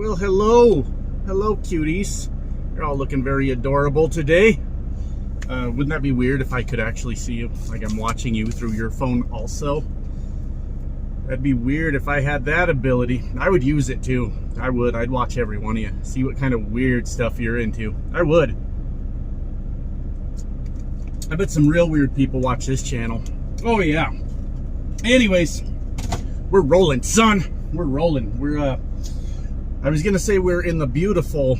Well, hello. Hello, cuties. You're all looking very adorable today. Wouldn't that be weird if I could actually see you, like I'm watching you through your phone also? That'd be weird if I had that ability. I would use it too. I would. I'd watch every one of you. See what kind of weird stuff you're into. I would. I bet some real weird people watch this channel. Oh, yeah. Anyways, we're rolling, son. We're rolling. I was going to say we're in the beautiful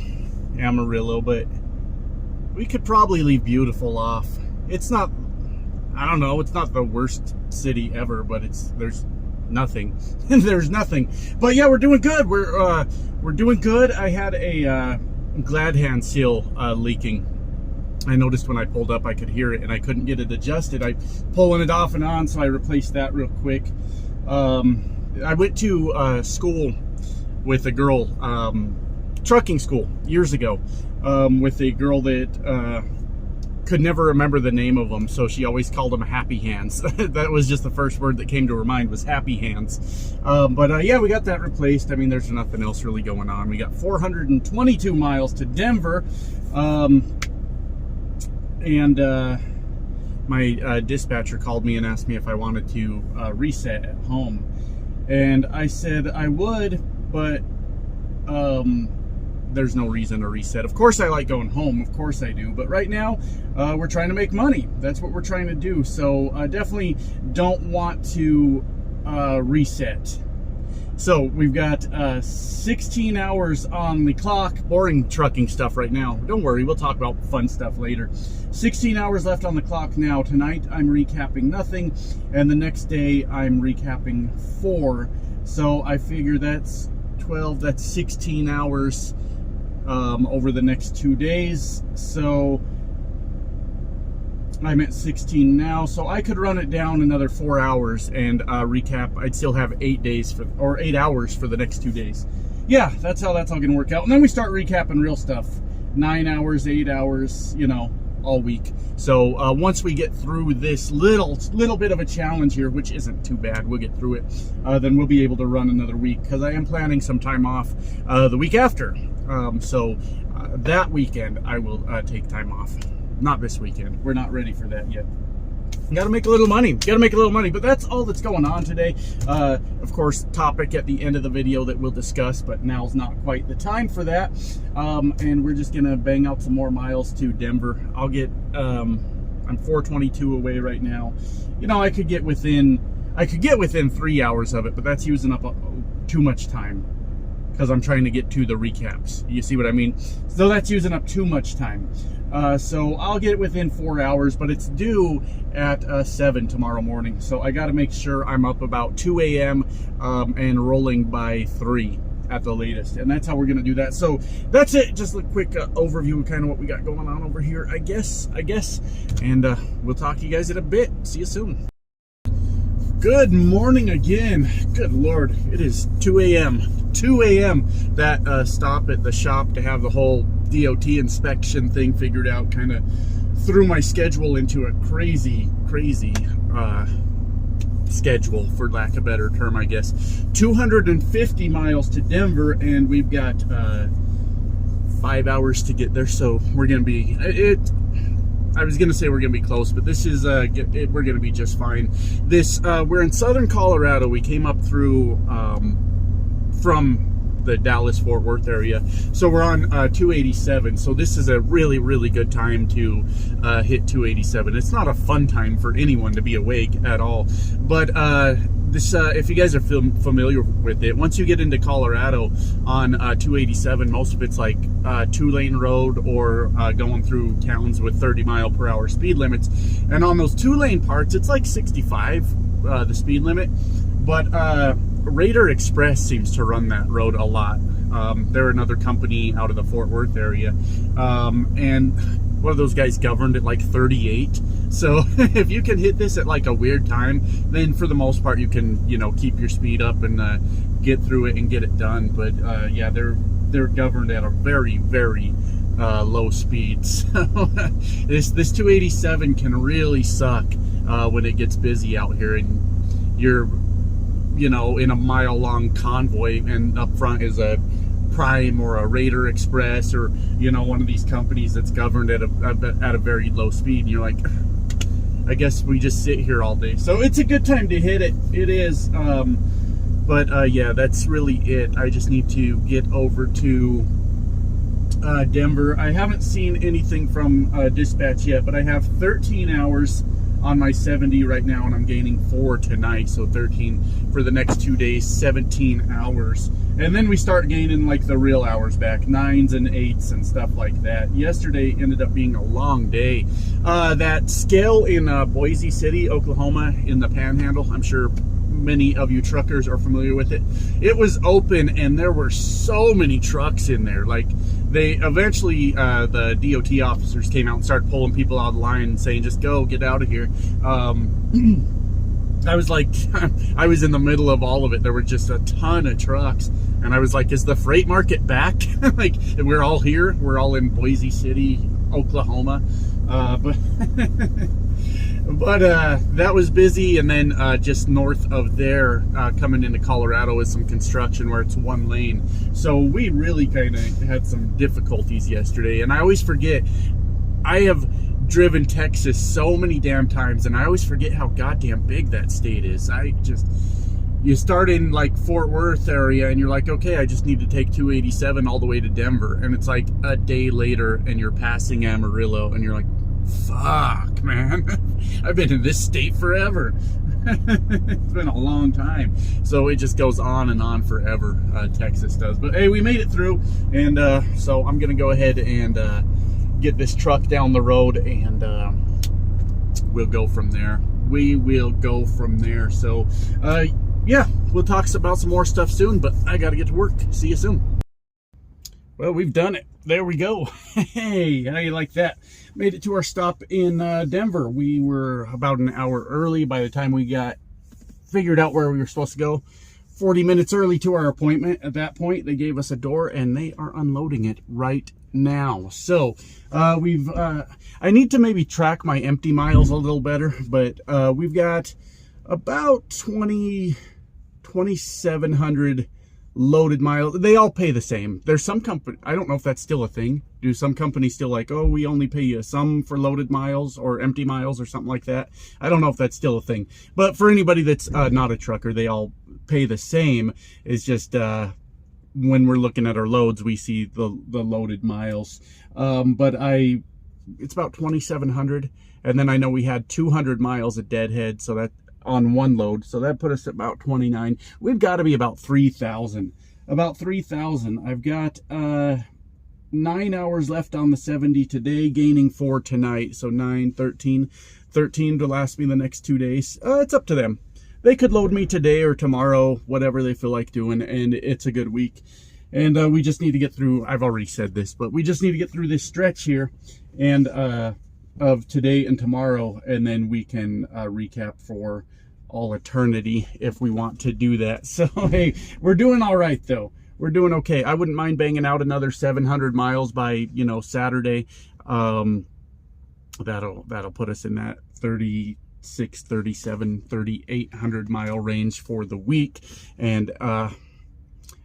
Amarillo, but we could probably leave beautiful off. It's not, I don't know, it's not the worst city ever, but there's nothing. There's nothing. But yeah, we're doing good. We're doing good. I had a glad hand seal leaking. I noticed when I pulled up, I could hear it and I couldn't get it adjusted. I pulling it off and on, so I replaced that real quick. I went to school with a girl, trucking school years ago, with a girl that could never remember the name of them, so she always called them happy hands. That was just the first word that came to her mind, was happy hands. But yeah, we got that replaced. I mean, there's nothing else really going on. We got 422 miles to Denver, and my dispatcher called me and asked me if I wanted to reset at home, and I said I would, but there's no reason to reset. Of course I like going home, of course I do, but right now we're trying to make money. That's what we're trying to do, so I definitely don't want to reset. So we've got 16 hours on the clock. Boring trucking stuff right now. Don't worry, we'll talk about fun stuff later. 16 hours left on the clock now. Tonight I'm recapping nothing, and the next day I'm recapping 4. So I figure that's 12, that's 16 hours over the next 2 days. So I'm at 16 now, so I could run it down another 4 hours and recap. I'd still have 8 hours for the next 2 days. Yeah, that's how that's all gonna work out. And then we start recapping real stuff. 9 hours, 8 hours, you know, all week. So once we get through this little bit of a challenge here, which isn't too bad, we'll get through it, then we'll be able to run another week, because I am planning some time off the week after. So that weekend I will take time off. Not this weekend. We're not ready for that yet. Got to make a little money. Got to make a little money. But that's all that's going on today. Of course, topic at the end of the video that we'll discuss, but now's not quite the time for that. And we're just gonna bang out some more miles to Denver. I'll get. I'm 422 away right now. You know, I could get within 3 hours of it, but that's using up too much time, because I'm trying to get to the recaps. You see what I mean? So that's using up too much time. So I'll get it within 4 hours, but it's due at 7 tomorrow morning. So I got to make sure I'm up about 2 a.m. And rolling by 3 at the latest. And that's how we're going to do that. So that's it. Just a quick overview of kind of what we got going on over here, I guess. And we'll talk to you guys in a bit. See you soon. Good morning again. Good Lord. It is 2 a.m. 2 a.m. That stop at the shop to have the whole DOT inspection thing figured out kind of threw my schedule into a crazy schedule, for lack of a better term, I guess. 250 miles to Denver, and we've got 5 hours to get there, so we're gonna be I was gonna say we're gonna be close, but this is we're gonna be just fine. We're in southern Colorado. We came up through from the Dallas-Fort Worth area, so we're on 287. So this is a really good time to hit 287. It's not a fun time for anyone to be awake at all, but this if you guys are familiar with it, once you get into Colorado on 287, most of it's like 2-lane road or going through towns with 30-mile-per-hour speed limits, and on those 2-lane parts it's like 65 the speed limit, but Raider Express seems to run that road a lot. They're another company out of the Fort Worth area, and one of those guys governed at like 38. So if you can hit this at like a weird time, then for the most part you can, you know, keep your speed up and get through it and get it done. But yeah, they're governed at a very low speed. So this 287 can really suck when it gets busy out here and you're, you know, in a mile-long convoy, and up front is a Prime or a Raider Express, or you know, one of these companies that's governed at a very low speed, and you're like, I guess we just sit here all day. So it's a good time to hit it. It is. But yeah, that's really it. I just need to get over to Denver. I haven't seen anything from dispatch yet, but I have 13 hours on my 70 right now, and I'm gaining 4 tonight, so 13 for the next 2 days, 17 hours. And then we start gaining like the real hours back, 9s and 8s and stuff like that. Yesterday ended up being a long day. That scale in Boise City, Oklahoma, in the Panhandle, I'm sure many of you truckers are familiar with it. It was open, and there were so many trucks in there. Like, they eventually, the DOT officers came out and started pulling people out of the line and saying, just go, get out of here. I was like, I was in the middle of all of it. There were just a ton of trucks, and I was like, is the freight market back? Like, we're all here. We're all in Boise City, Oklahoma. But that was busy. And then just north of there, coming into Colorado, is some construction where it's one lane. So we really kind of had some difficulties yesterday. And I always forget, I have driven Texas so many damn times, and I always forget how goddamn big that state is. You start in like Fort Worth area, and you're like, okay, I just need to take 287 all the way to Denver, and it's like a day later and you're passing Amarillo, and you're like, fuck, man. I've been in this state forever. It's been a long time. So it just goes on and on forever, Texas does. But hey, we made it through, and so I'm gonna go ahead and get this truck down the road, and we'll go from there. We will go from there. So yeah, we'll talk about some more stuff soon, but I gotta get to work. See you soon. Well, we've done it. There we go. Hey, how you like that? Made it to our stop in Denver. We were about an hour early by the time we got figured out where we were supposed to go. 40 minutes early to our appointment. At that point, they gave us a door, and they are unloading it right now. So I need to maybe track my empty miles a little better, but we've got about 2,700 loaded miles. They all pay the same. There's some company, I don't know if that's still a thing. Do some companies still like, oh, we only pay you some for loaded miles or empty miles or something like that? I don't know if that's still a thing. But for anybody that's not a trucker, they all pay the same. It's just when we're looking at our loads, we see the loaded miles. But it's about 2,700. And then I know we had 200 miles at Deadhead, so that on one load, so that put us at about 29. We've got to be about 3,000. About 3,000. I've got 9 hours left on the 70 today, gaining 4 tonight, so 9, 13 to last me the next 2 days. It's up to them. They could load me today or tomorrow, whatever they feel like doing, and it's a good week. And we just need to get through, I've already said this, but we just need to get through this stretch here, and of today and tomorrow, and then we can recap for all eternity if we want to do that. So hey, we're doing all right though. We're doing okay. I wouldn't mind banging out another 700 miles by, you know, Saturday. That'll put us in that 36, 37, 3,800 mile range for the week, and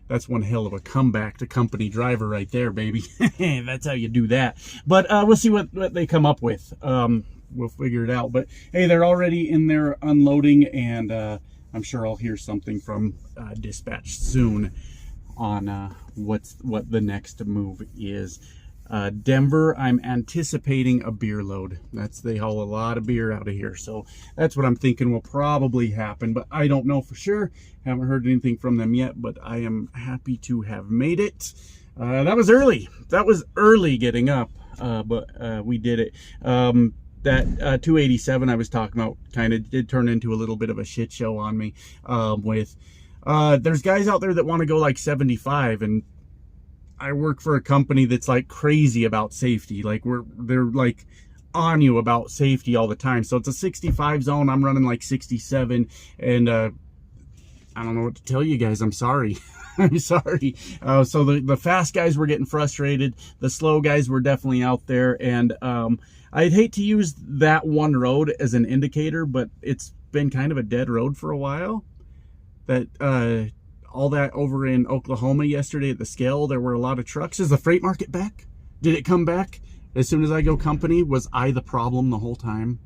that's one hell of a comeback to company driver right there, baby. That's how you do that. But we'll see what they come up with. We'll figure it out. But hey, they're already in there unloading, and I'm sure I'll hear something from dispatch soon on what the next move is. Denver, I'm anticipating a beer load. They haul a lot of beer out of here, so that's what I'm thinking will probably happen, but I don't know for sure. Haven't heard anything from them yet, but I am happy to have made it. That was early. That was early getting up, but we did it. That 287 I was talking about kind of did turn into a little bit of a shit show on me. There's guys out there that want to go like 75, and I work for a company that's like crazy about safety. Like they're like on you about safety all the time. So it's a 65 zone. I'm running like 67, and I don't know what to tell you guys. I'm sorry. I'm sorry. So the fast guys were getting frustrated. The slow guys were definitely out there, and I'd hate to use that one road as an indicator, but it's been kind of a dead road for a while. That all that over in Oklahoma yesterday at the scale, there were a lot of trucks. Is the freight market back? Did it come back as soon as I go company? Was I the problem the whole time?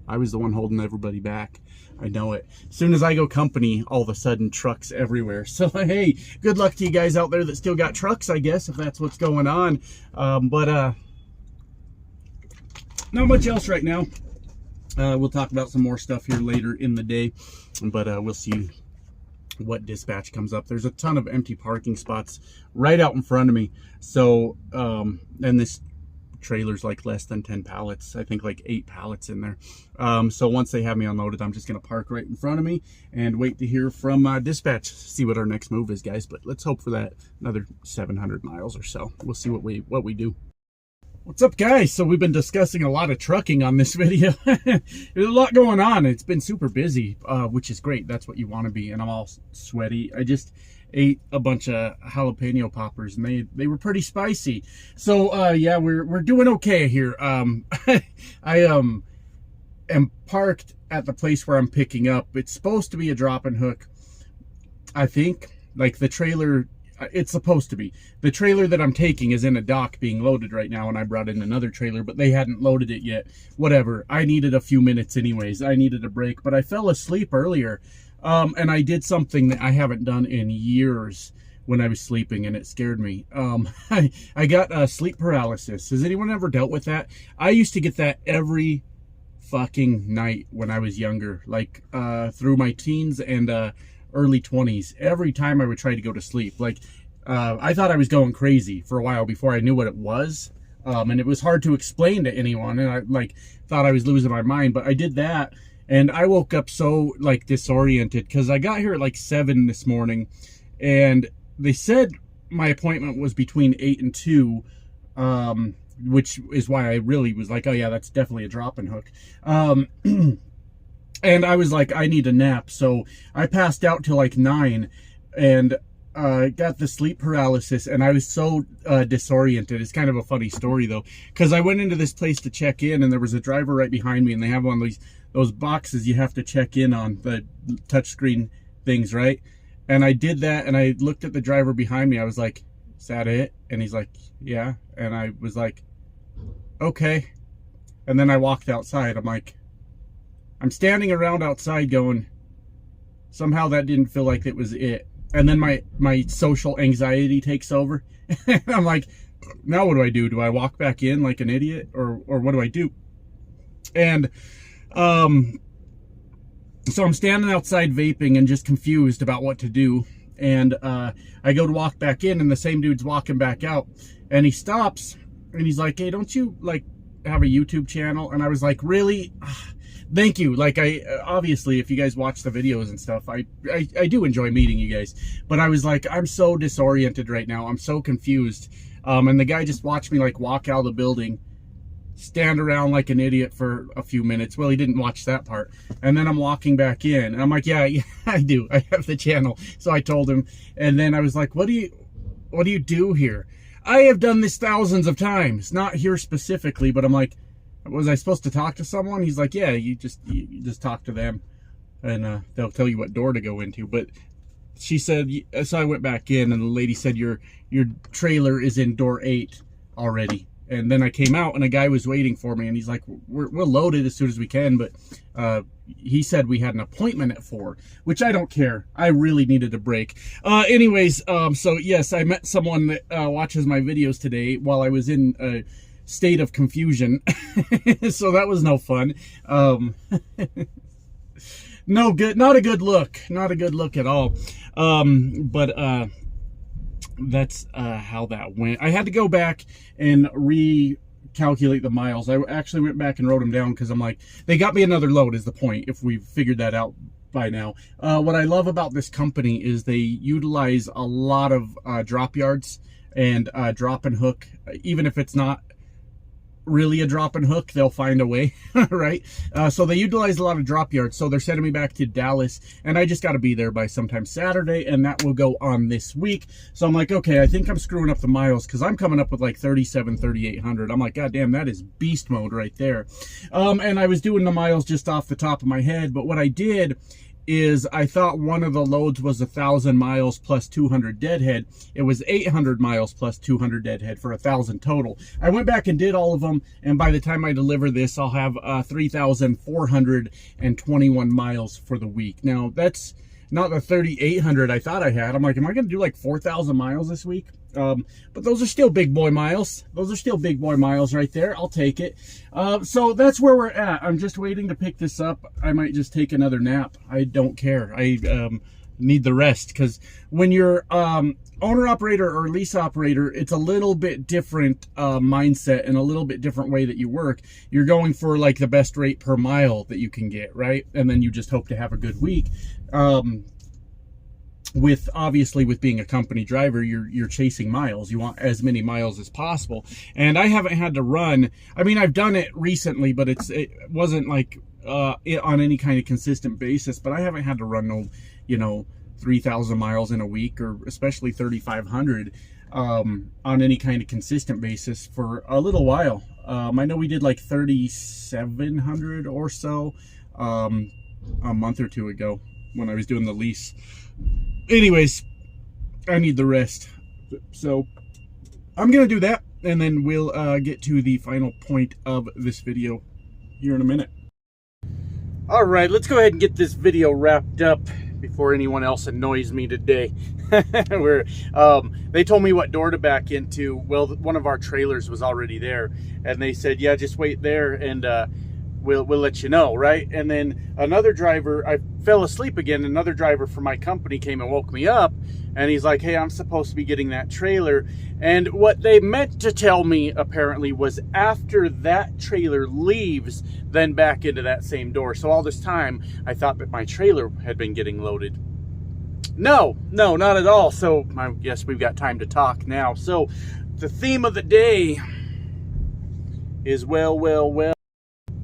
I was the one holding everybody back. I know it. As soon as I go company, all of a sudden trucks everywhere. So hey, good luck to you guys out there that still got trucks, I guess, if that's what's going on. But not much else right now. We'll talk about some more stuff here later in the day, but we'll see what dispatch comes up. There's a ton of empty parking spots right out in front of me. So, and this trailer's like less than 10 pallets. I think like 8 pallets in there. So once they have me unloaded, I'm just going to park right in front of me and wait to hear from dispatch, see what our next move is, guys. But let's hope for that another 700 miles or so. We'll see what we do. What's up, guys? So we've been discussing a lot of trucking on this video. There's a lot going on. It's been super busy, which is great. That's what you want to be. And I'm all sweaty. I just ate a bunch of jalapeno poppers, and they were pretty spicy. So yeah, we're doing okay here. I am parked at the place where I'm picking up. It's supposed to be a drop and hook, I think. Like the trailer, it's supposed to be. The trailer that I'm taking is in a dock being loaded right now, and I brought in another trailer, but they hadn't loaded it yet. Whatever. I needed a few minutes anyways. I needed a break, but I fell asleep earlier. And I did something that I haven't done in years when I was sleeping, and it scared me. I got sleep paralysis. Has anyone ever dealt with that? I used to get that every fucking night when I was younger, like through my teens and early 20s. Every time I would try to go to sleep, like I thought I was going crazy for a while before I knew what it was. And it was hard to explain to anyone, and I like thought I was losing my mind, but I did that. And I woke up so like disoriented because I got here at like 7 this morning, and they said my appointment was between 8 and 2, which is why I really was like, oh yeah, that's definitely a drop and hook. And I was like, I need a nap. So I passed out till like 9 and got the sleep paralysis, and I was so disoriented. It's kind of a funny story though, because I went into this place to check in, and there was a driver right behind me, and they have one of those boxes you have to check in on, the touchscreen things, right? And I did that, and I looked at the driver behind me. I was like, is that it? And he's like, yeah. And I was like, okay. And then I walked outside. I'm like, I'm standing around outside going, somehow that didn't feel like it was it. And then my social anxiety takes over. I'm like, now what do? Do I walk back in like an idiot, or what do I do? And so I'm standing outside vaping and just confused about what to do. And I go to walk back in, and the same dude's walking back out, and he stops and he's like, hey, don't you like have a YouTube channel? And I was like, really? Thank you. Like, I obviously, if you guys watch the videos and stuff, I do enjoy meeting you guys, but I was like, I'm so disoriented right now. I'm so confused. And the guy just watched me like walk out of the building, stand around like an idiot for a few minutes. Well, he didn't watch that part. And then I'm walking back in, and I'm like, yeah, I do. I have the channel. So I told him, and then I was like, what do you do here? I have done this thousands of times, not here specifically, but I'm like, was I supposed to talk to someone? He's like, yeah, you just talk to them, and they'll tell you what door to go into. But she said, so I went back in, and the lady said, your trailer is in door 8 already. And then I came out, and a guy was waiting for me, and he's like, we'll load it as soon as we can, but he said we had an appointment at 4, which I don't care. I really needed a break. Anyways, so yes, I met someone that watches my videos today while I was in a state of confusion. So that was no fun. No good, not a good look. Not a good look at all. But that's how that went. I had to go back and recalculate the miles. I actually went back and wrote them down because I'm like, they got me another load is the point, if we've figured that out by now. What I love about this company is they utilize a lot of drop yards and drop and hook. Even if it's not really a drop and hook, they'll find a way, right? So they utilize a lot of drop yards. So they're sending me back to Dallas, and I just got to be there by sometime Saturday, and that will go on this week. So I'm like, okay, I think I'm screwing up the miles because I'm coming up with like 3,800. I'm like, god damn, that is beast mode right there. And I was doing the miles just off the top of my head, but what I did is I thought one of the loads was 1,000 miles plus 200 deadhead. It was 800 miles plus 200 deadhead for 1,000 total. I went back and did all of them, and by the time I deliver this, I'll have 3,421 miles for the week. Now, that's not the 3,800 I thought I had. I'm like, am I going to do like 4,000 miles this week? But those are still big boy miles. Those are still big boy miles right there. I'll take it. So that's where we're at. I'm just waiting to pick this up. I might just take another nap. I don't care. I need the rest, because when you're owner operator or lease operator, it's a little bit different mindset and a little bit different way that you work. You're going for like the best rate per mile that you can get, right? And then you just hope to have a good week. Obviously with being a company driver, you're chasing miles. You want as many miles as possible. And I haven't had to run. I mean, I've done it recently, but it wasn't like on any kind of consistent basis. But I haven't had to run no, 3,000 miles in a week, or especially 3,500 on any kind of consistent basis for a little while. I know we did like 3,700 or so a month or two ago when I was doing the lease. Anyways, I need the rest, so I'm gonna do that, and then we'll get to the final point of this video here in a minute. All right, let's go ahead and get this video wrapped up before anyone else annoys me today. They told me what door to back into. Well, one of our trailers was already there, and they said, yeah, just wait there, and we'll let you know, right? And then another driver, I fell asleep again. Another driver from my company came and woke me up, and he's like, hey, I'm supposed to be getting that trailer. And what they meant to tell me apparently was after that trailer leaves, then back into that same door. So all this time I thought that my trailer had been getting loaded. No, not at all. So I guess we've got time to talk now. So the theme of the day is, well,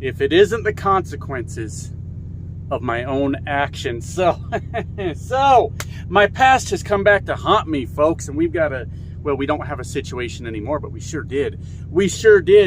if it isn't the consequences of my own actions. So my past has come back to haunt me, folks, and we've got we don't have a situation anymore, but we sure did.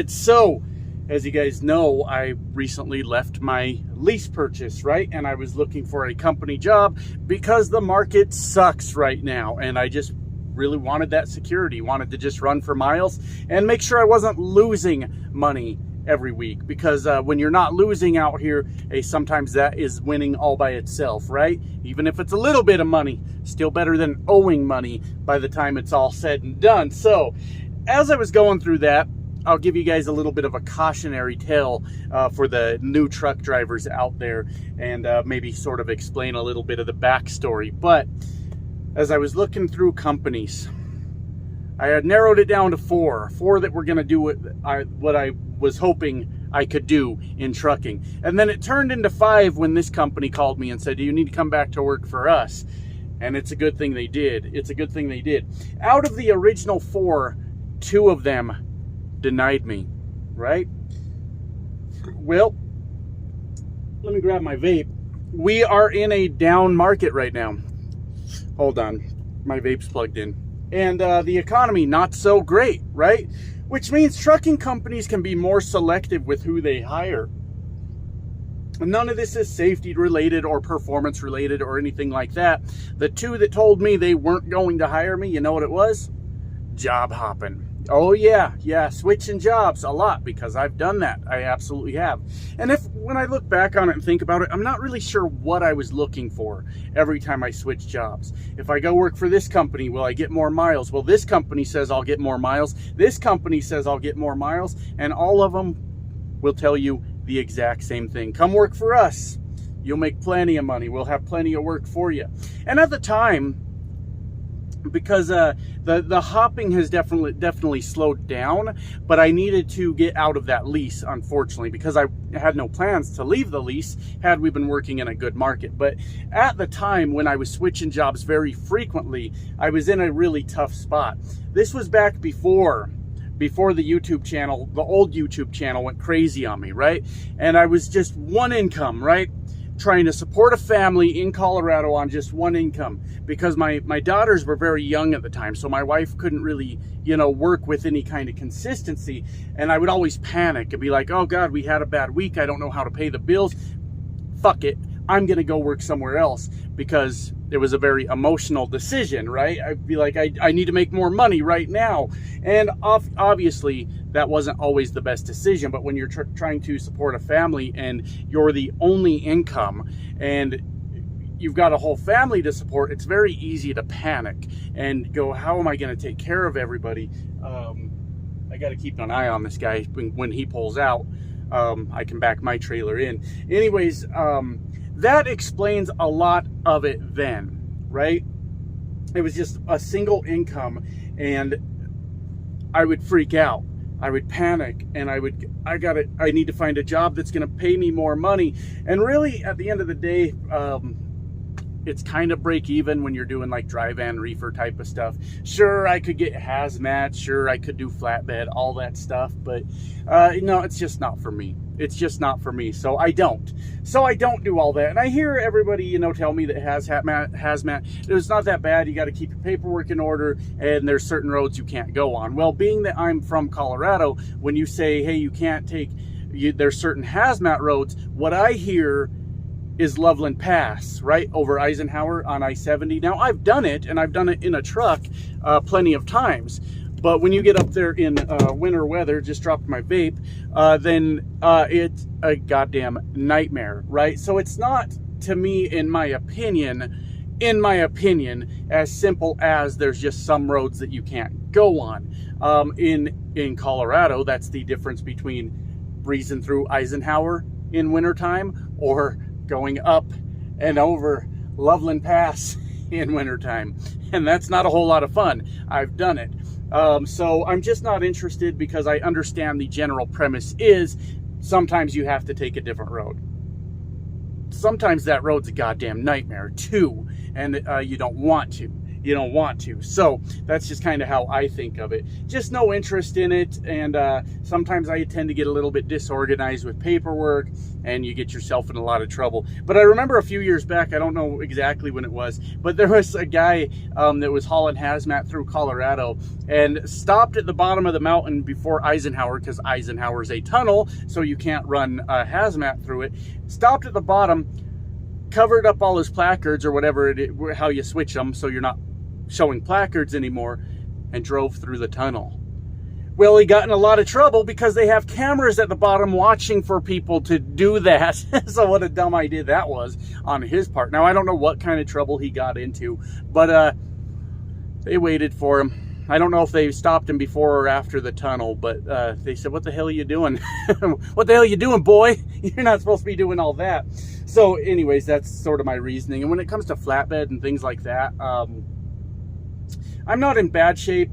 So as you guys know, I recently left my lease purchase, right? And I was looking for a company job because the market sucks right now, and I just really wanted that security, wanted to just run for miles and make sure I wasn't losing money every week, because when you're not losing out here, sometimes that is winning all by itself, right? Even if it's a little bit of money, still better than owing money by the time it's all said and done. So as I was going through that, I'll give you guys a little bit of a cautionary tale for the new truck drivers out there, and maybe sort of explain a little bit of the backstory. But as I was looking through companies, I had narrowed it down to four that were going to do what I was hoping I could do in trucking. And then it turned into 5 when this company called me and said, do you need to come back to work for us? And it's a good thing they did. It's a good thing they did. Out of the original 4, 2 of them denied me, right? Well, let me grab my vape. We are in a down market right now. Hold on, my vape's plugged in. And the economy not so great, right? Which means trucking companies can be more selective with who they hire. None of this is safety related or performance related or anything like that. The 2 that told me they weren't going to hire me, you know what it was? Job hopping. Oh yeah, switching jobs a lot, because I've done that. I absolutely have. And when I look back on it and think about it, I'm not really sure what I was looking for every time I switch jobs. If I go work for this company, will I get more miles? Well, this company says I'll get more miles. This company says I'll get more miles. And all of them will tell you the exact same thing. Come work for us. You'll make plenty of money. We'll have plenty of work for you. And at the time, because the hopping has definitely slowed down, but I needed to get out of that lease, unfortunately, because I had no plans to leave the lease had we been working in a good market. But at the time when I was switching jobs very frequently, I was in a really tough spot. This was back before the YouTube channel, the old YouTube channel, went crazy on me, right? And I was just one income, right? Trying to support a family in Colorado on just one income, because my daughters were very young at the time, so my wife couldn't really, work with any kind of consistency. And I would always panic and be like, oh God, we had a bad week. I don't know how to pay the bills. Fuck it. I'm going to go work somewhere else because it was a very emotional decision, right? I'd be like, I need to make more money right now. And obviously, that wasn't always the best decision. But when you're trying to support a family and you're the only income and you've got a whole family to support, it's very easy to panic and go, how am I going to take care of everybody? I got to keep an eye on this guy. When he pulls out, I can back my trailer in. Anyways, that explains a lot of it then, right? It was just a single income, and I would freak out. I would panic, and I need to find a job that's going to pay me more money. And really, at the end of the day, it's kind of break even when you're doing like dry van reefer type of stuff. Sure, I could get hazmat. Sure, I could do flatbed, all that stuff. But no, it's just not for me. It's just not for me. So I don't do all that. And I hear everybody, you know, tell me that hazmat, it's not that bad. You got to keep your paperwork in order, and there's certain roads you can't go on. Well, being that I'm from Colorado, when you say, hey, you can't take, there's certain hazmat roads, what I hear is Loveland Pass, right over Eisenhower on I-70. Now, I've done it, and I've done it in a truck plenty of times. But when you get up there in winter weather, just dropped my vape, then it's a goddamn nightmare, right? So it's not, to me, in my opinion, as simple as there's just some roads that you can't go on. In Colorado, that's the difference between breezing through Eisenhower in wintertime or going up and over Loveland Pass in wintertime. And that's not a whole lot of fun. I've done it. So I'm just not interested because I understand the general premise is sometimes you have to take a different road. Sometimes that road's a goddamn nightmare too, and you don't want to. You don't want to. So that's just kind of how I think of it. Just no interest in it. And sometimes I tend to get a little bit disorganized with paperwork, and you get yourself in a lot of trouble. But I remember a few years back, I don't know exactly when it was, but there was a guy that was hauling hazmat through Colorado and stopped at the bottom of the mountain before Eisenhower, because Eisenhower's a tunnel, so you can't run hazmat through it. Stopped at the bottom, covered up all his placards or whatever, how you switch them so you're not showing placards anymore, and drove through the tunnel. Well, he got in a lot of trouble because they have cameras at the bottom watching for people to do that. So what a dumb idea that was on his part. Now, I don't know what kind of trouble he got into, but they waited for him. I don't know if they stopped him before or after the tunnel, but they said, what the hell are you doing? What the hell are you doing, boy? You're not supposed to be doing all that. So anyways, that's sort of my reasoning. And when it comes to flatbed and things like that, I'm not in bad shape,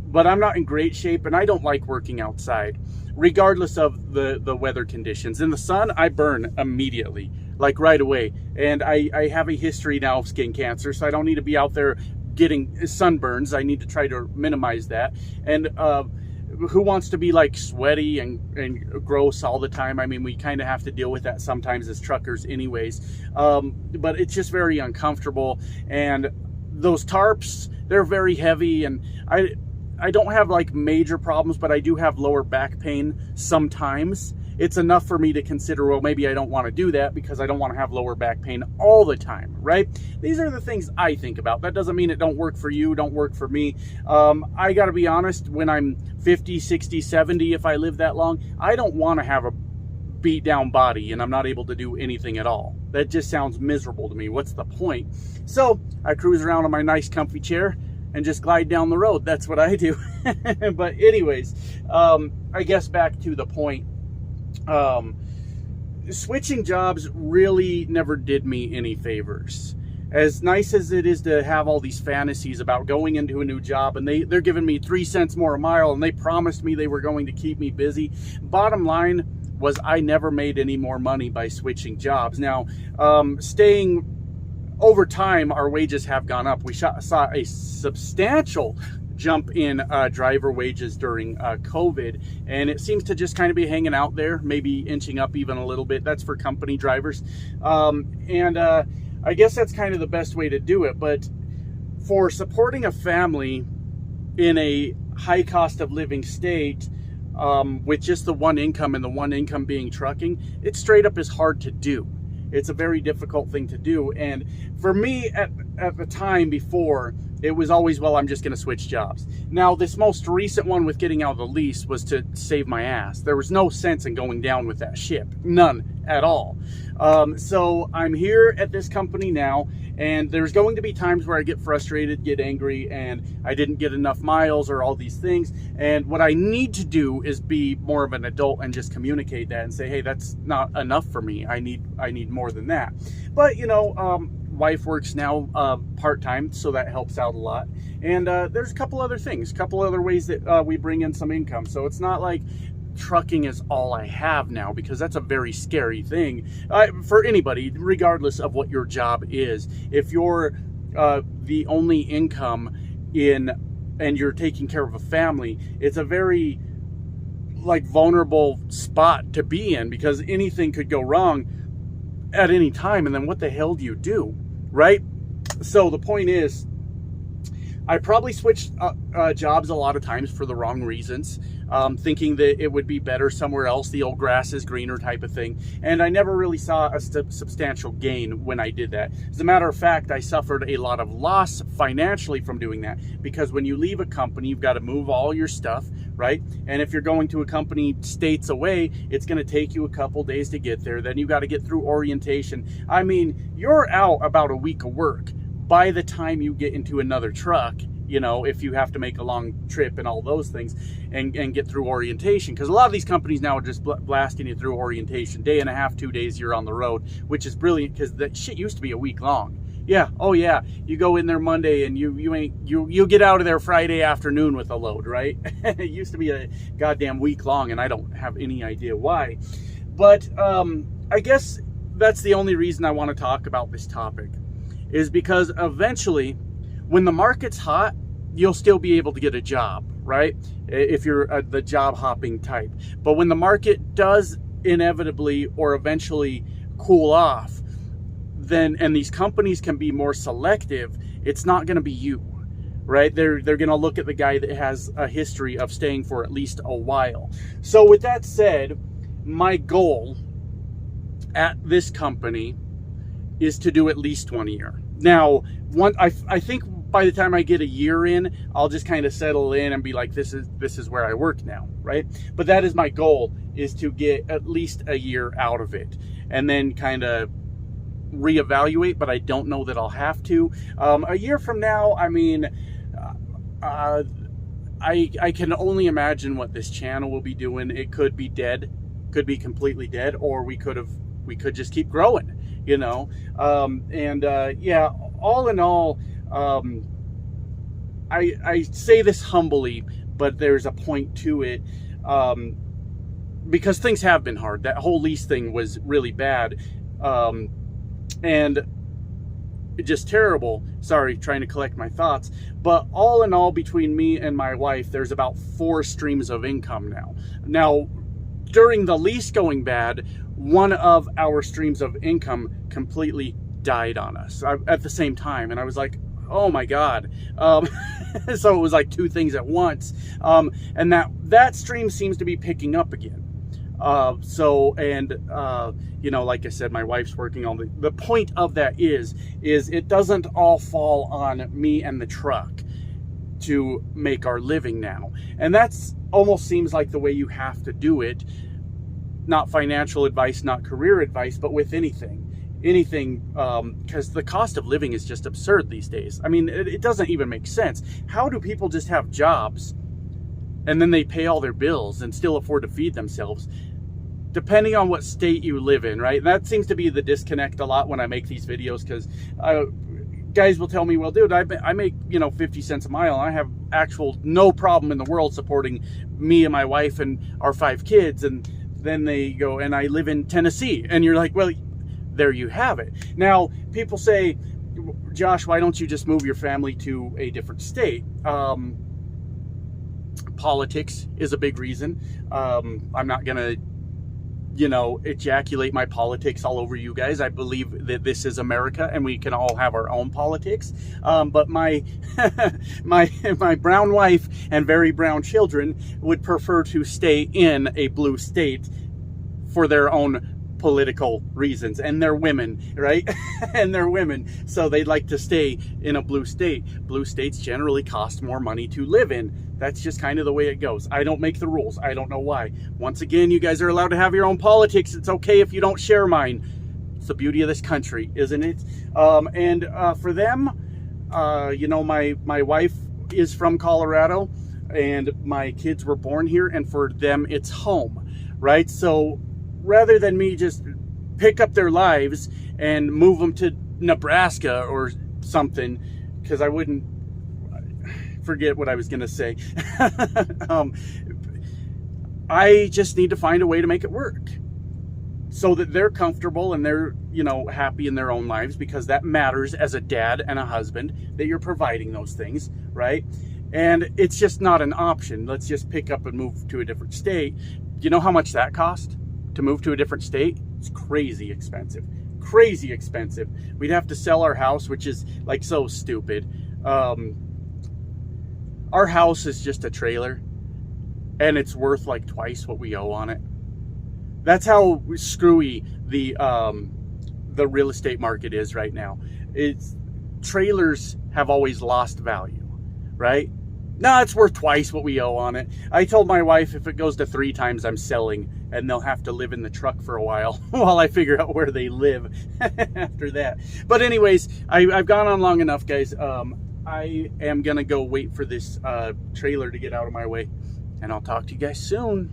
but I'm not in great shape, and I don't like working outside, regardless of the weather conditions. In the sun, I burn immediately, like right away. And I have a history now of skin cancer, so I don't need to be out there getting sunburns. I need to try to minimize that. And who wants to be like sweaty and gross all the time? I mean, we kind of have to deal with that sometimes as truckers anyways. But it's just very uncomfortable. And those tarps, they're very heavy, and I don't have like major problems, but I do have lower back pain sometimes. It's enough for me to consider, well, maybe I don't want to do that because I don't want to have lower back pain all the time, right? These are the things I think about. That doesn't mean it don't work for you, don't work for me. I got to be honest, when I'm 50, 60, 70, if I live that long, I don't want to have a beat down body and I'm not able to do anything at all. That just sounds miserable to me. What's the point? So I cruise around on my nice comfy chair and just glide down the road. That's what I do. But anyways, I guess back to the point. Switching jobs really never did me any favors. As nice as it is to have all these fantasies about going into a new job, and they're giving me 3 cents more a mile, and they promised me they were going to keep me busy. Bottom line was I never made any more money by switching jobs. Now, staying over time, our wages have gone up. We saw a substantial jump in driver wages during COVID, and it seems to just kind of be hanging out there, maybe inching up even a little bit. That's for company drivers. I guess that's kind of the best way to do it. But for supporting a family in a high cost of living state, with just the one income, and the one income being trucking, it straight up is hard to do. It's a very difficult thing to do. And for me at the time before, it was always, well, I'm just going to switch jobs. Now, this most recent one with getting out of the lease was to save my ass. There was no sense in going down with that ship. None at all. So I'm here at this company now, and there's going to be times where I get frustrated, get angry, and I didn't get enough miles or all these things. And what I need to do is be more of an adult and just communicate that and say, hey, that's not enough for me. I need more than that. But, you know, wife works now part-time, so that helps out a lot. And there's a couple other things, a couple other ways that we bring in some income. So it's not like trucking is all I have now, because that's a very scary thing for anybody, regardless of what your job is. If you're the only income and you're taking care of a family, it's a very vulnerable spot to be in, because anything could go wrong at any time, and then what the hell do you do, right? So the point is, I probably switched jobs a lot of times for the wrong reasons, thinking that it would be better somewhere else, the old grass is greener type of thing, and I never really saw a substantial gain when I did that. As a matter of fact, I suffered a lot of loss financially from doing that, because when you leave a company, you've got to move all your stuff, right? And if you're going to a company states away, it's going to take you a couple days to get there. Then you got to get through orientation. I mean, you're out about a week of work by the time you get into another truck, you know, if you have to make a long trip and all those things and get through orientation. Because a lot of these companies now are just blasting you through orientation. Day and a half, 2 days, you're on the road, which is brilliant, because that shit used to be a week long. Yeah, oh yeah, you go in there Monday and you get out of there Friday afternoon with a load, right? It used to be a goddamn week long, and I don't have any idea why. But I guess that's the only reason I want to talk about this topic, is because eventually, when the market's hot, you'll still be able to get a job, right? If you're the job hopping type. But when the market does inevitably or eventually cool off, then, and these companies can be more selective, it's not going to be you, right? They're going to look at the guy that has a history of staying for at least a while. So with that said, my goal at this company is to do at least 1 year. Now, I think by the time I get a year in, I'll just kind of settle in and be like, this is where I work now, right? But that is my goal, is to get at least a year out of it, and then kind of reevaluate. But I don't know that I'll have to. A year from now, I mean, I can only imagine what this channel will be doing. It could be dead, could be completely dead, or we could just keep growing, you know. Yeah, all in all, I say this humbly, but there's a point to it, because things have been hard. That whole lease thing was really bad, and just terrible. Sorry, trying to collect my thoughts. But all in all, between me and my wife, there's about 4 streams of income now. Now, during the lease going bad, one of our streams of income completely died on us at the same time, and I was like, oh my god. So it was like 2 things at once, and that stream seems to be picking up again. You know, like I said, my wife's working on the point of that is it doesn't all fall on me and the truck to make our living now. And that's almost seems like the way you have to do it. Not financial advice, not career advice, but with anything, because the cost of living is just absurd these days. I mean, it doesn't even make sense. How do people just have jobs and then they pay all their bills and still afford to feed themselves, depending on what state you live in, right? And that seems to be the disconnect a lot when I make these videos, because guys will tell me, well, dude, I make, 50 cents a mile, and I have no problem in the world supporting me and my wife and our 5 kids. And then they go, and I live in Tennessee. And you're like, well, there you have it. Now, people say, Josh, why don't you just move your family to a different state? Politics is a big reason. I'm not going to, ejaculate my politics all over you guys. I believe that this is America and we can all have our own politics. But my my brown wife and very brown children would prefer to stay in a blue state for their own political reasons, and they're women, right? And they're women, so they'd like to stay in a blue state. Blue states generally cost more money to live in. That's just kind of the way it goes. I don't make the rules. I don't know why. Once again, you guys are allowed to have your own politics. It's okay if you don't share mine. It's the beauty of this country, isn't it? For them, you know, my wife is from Colorado, and my kids were born here, and for them, it's home, right? So rather than me just pick up their lives and move them to Nebraska or something, because I wouldn't forget what I was going to say. I just need to find a way to make it work so that they're comfortable and they're, you know, happy in their own lives, because that matters as a dad and a husband, that you're providing those things, right? And it's just not an option. Let's just pick up and move to a different state. You know how much that cost to move to a different state? It's crazy expensive. Crazy expensive. We'd have to sell our house, which is like so stupid. Our house is just a trailer, and it's worth like twice what we owe on it. That's how screwy the real estate market is right now. Trailers have always lost value, right? No, it's worth twice what we owe on it. I told my wife if it goes to 3 times, I'm selling, and they'll have to live in the truck for a while while I figure out where they live after that. But anyways, I've gone on long enough, guys. I am going to go wait for this trailer to get out of my way, and I'll talk to you guys soon.